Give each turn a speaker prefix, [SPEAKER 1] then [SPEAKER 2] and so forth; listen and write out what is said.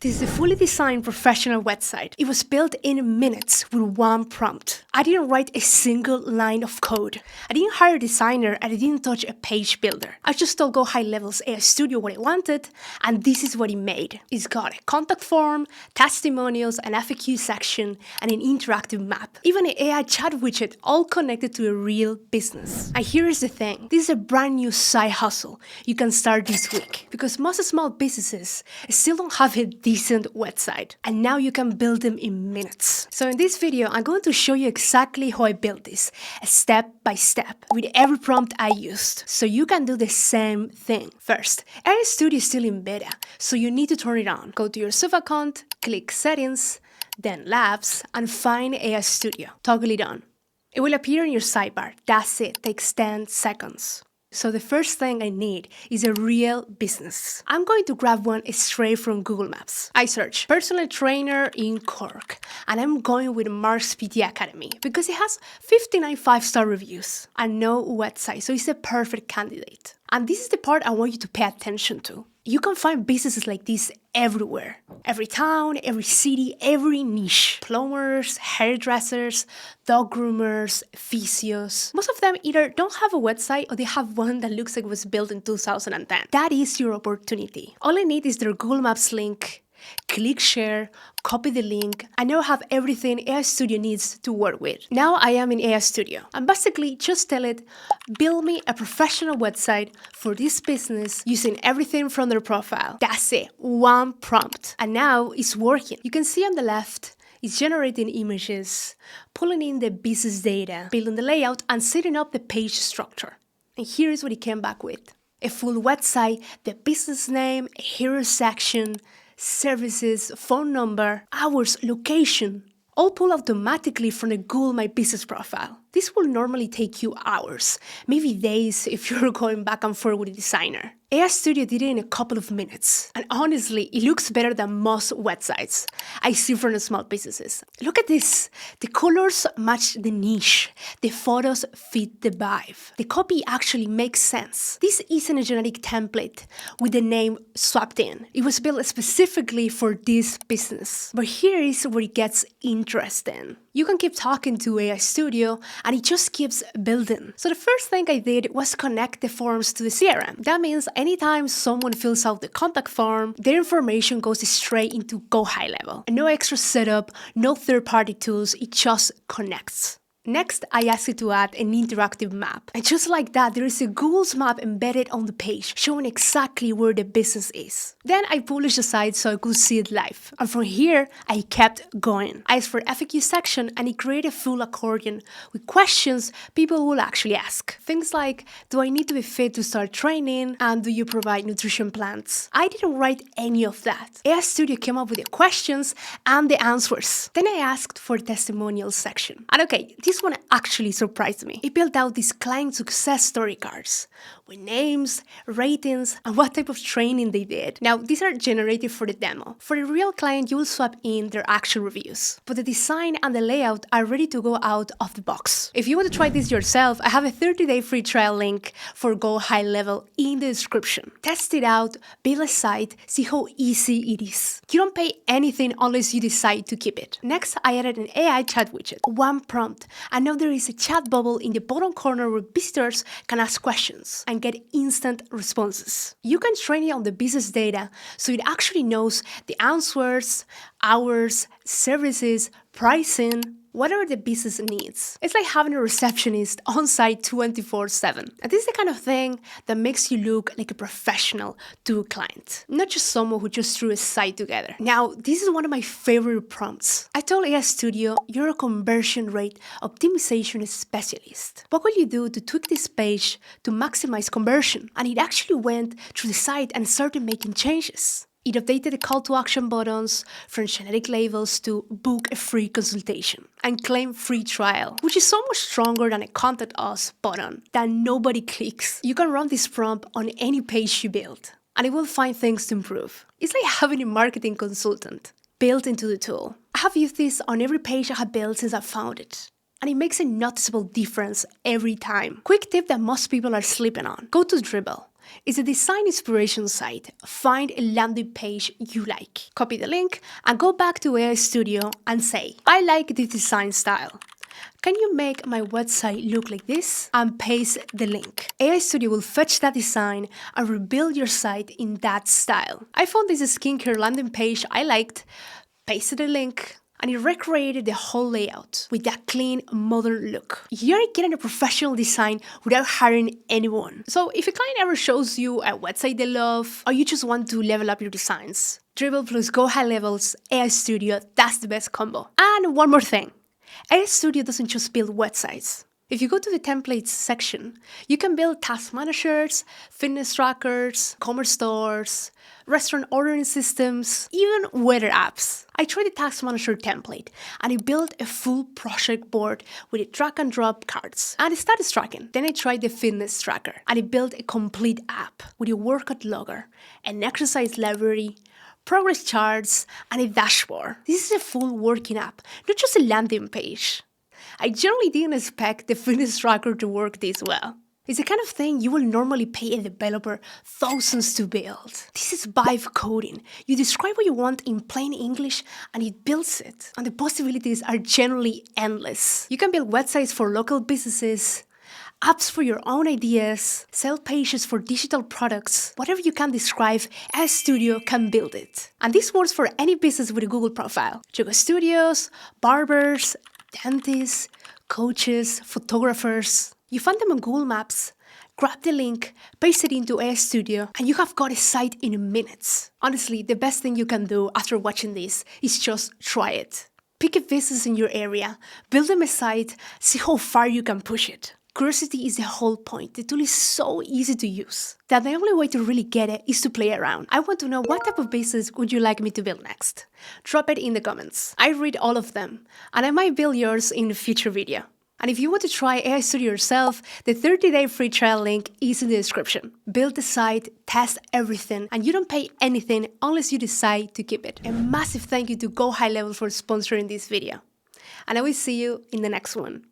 [SPEAKER 1] This is a fully designed professional website. It was built in minutes with one prompt. I didn't write a single line of code. I didn't hire a designer and I didn't touch a page builder. I just told GoHighLevel AI Studio what I wanted, and this is what it made. It's got a contact form, testimonials, an FAQ section, and an interactive map. Even an AI Chat Widget, all connected to a real business. And here is the thing. This is a brand new side hustle you can start this week, because most small businesses still don't have a decent website, and now you can build them in minutes. So in this video, I'm going to show you exactly how I built this, step by step, with every prompt I used, so you can do the same thing. First, AI Studio is still in beta, so you need to turn it on. Go to your sub account, click Settings, then Labs, and find AI Studio. Toggle it on. It will appear in your sidebar. That's it. Takes 10 seconds. So the first thing I need is a real business. I'm going to grab one straight from Google Maps. I search personal trainer in Cork, and I'm going with Mark's PT Academy because it has 59 5-star reviews and no website, so it's a perfect candidate. And this is the part I want you to pay attention to. You can find businesses like this everywhere. Every town, every city, every niche. Plumbers, hairdressers, dog groomers, physios. Most of them either don't have a website or they have one that looks like it was built in 2010. That is your opportunity. All I need is their Google Maps link. Click share, copy the link, and now I have everything AI Studio needs to work with. Now I am in AI Studio, and basically just tell it, build me a professional website for this business using everything from their profile. That's it, one prompt. And now it's working. You can see on the left, it's generating images, pulling in the business data, building the layout, and setting up the page structure. And here's what it came back with. A full website, the business name, a hero section, services, phone number, hours, location, all pull automatically from the Google My Business profile. This will normally take you hours, maybe days if you're going back and forth with a designer. AI Studio did it in a couple of minutes. And honestly, it looks better than most websites I see from the small businesses. Look at this. The colors match the niche. The photos fit the vibe. The copy actually makes sense. This isn't a generic template with the name swapped in. It was built specifically for this business. But here is where it gets interesting. You can keep talking to AI Studio and it just keeps building. So the first thing I did was connect the forms to the CRM. That means anytime someone fills out the contact form, their information goes straight into GoHighLevel. And no extra setup, no third-party tools, it just connects. Next, I asked it to add an interactive map. And just like that, there is a Google's map embedded on the page, showing exactly where the business is. Then I published the site so I could see it live. And from here, I kept going. I asked for FAQ section and it created a full accordion with questions people will actually ask. Things like, do I need to be fit to start training? And do you provide nutrition plans? I didn't write any of that. AI Studio came up with the questions and the answers. Then I asked for the testimonials section. And okay, this one actually surprised me. It built out these client success story cards with names, ratings, and what type of training they did. Now, these are generated for the demo. For a real client, you will swap in their actual reviews. But the design and the layout are ready to go out of the box. If you want to try this yourself, I have a 30-day free trial link for GoHighLevel in the description. Test it out, build a site, see how easy it is. You don't pay anything unless you decide to keep it. Next, I added an AI chat widget, one prompt, and now there is a chat bubble in the bottom corner where visitors can ask questions and get instant responses. You can train it on the business data so it actually knows the answers, hours, services, pricing, whatever the business needs. It's like having a receptionist on site 24/7. And this is the kind of thing that makes you look like a professional to a client, not just someone who just threw a site together. Now, this is one of my favorite prompts. I told AI Studio, you're a conversion rate optimization specialist. What will you do to tweak this page to maximize conversion? And it actually went through the site and started making changes. It updated the call to action buttons from generic labels to book a free consultation and claim free trial, which is so much stronger than a contact us button that nobody clicks. You can run this prompt on any page you build and it will find things to improve. It's like having a marketing consultant built into the tool. I have used this on every page I have built since I found it. And it makes a noticeable difference every time. Quick tip that most people are sleeping on. Go to Dribbble. is a design inspiration site. Find a landing page you like. Copy the link and go back to AI Studio and say, I like this design style. Can you make my website look like this? And paste the link. AI Studio will fetch that design and rebuild your site in that style. I found this skincare landing page I liked, pasted the link, and it recreated the whole layout with that clean, modern look. You're getting a professional design without hiring anyone. So if a client ever shows you a website they love, or you just want to level up your designs, Dribbble plus GoHighLevel's AI Studio, that's the best combo. And one more thing. AI Studio doesn't just build websites. If you go to the templates section, you can build task managers, fitness trackers, commerce stores, restaurant ordering systems, even weather apps. I tried the task manager template and I built a full project board with a drag and drop cards and status tracking. Then I tried the fitness tracker and I built a complete app with a workout logger, an exercise library, progress charts, and a dashboard. This is a full working app, not just a landing page. I generally didn't expect the fitness tracker to work this well. It's the kind of thing you will normally pay a developer thousands to build. This is vibe coding. You describe what you want in plain English and it builds it. And the possibilities are generally endless. You can build websites for local businesses, apps for your own ideas, sell pages for digital products. Whatever you can describe, AI Studio can build it. And this works for any business with a Google profile. Yoga studios, barbers, dentists, coaches, photographers. You find them on Google Maps, grab the link, paste it into AI Studio, and you have got a site in minutes. Honestly, the best thing you can do after watching this is just try it. Pick a business in your area, build them a site, see how far you can push it. Curiosity is the whole point. The tool is so easy to use that the only way to really get it is to play around. I want to know what type of business would you like me to build next? Drop it in the comments. I read all of them, and I might build yours in a future video. And if you want to try AI Studio yourself, the 30-day free trial link is in the description. Build the site, test everything, and you don't pay anything unless you decide to keep it. A massive thank you to GoHighLevel for sponsoring this video. And I will see you in the next one.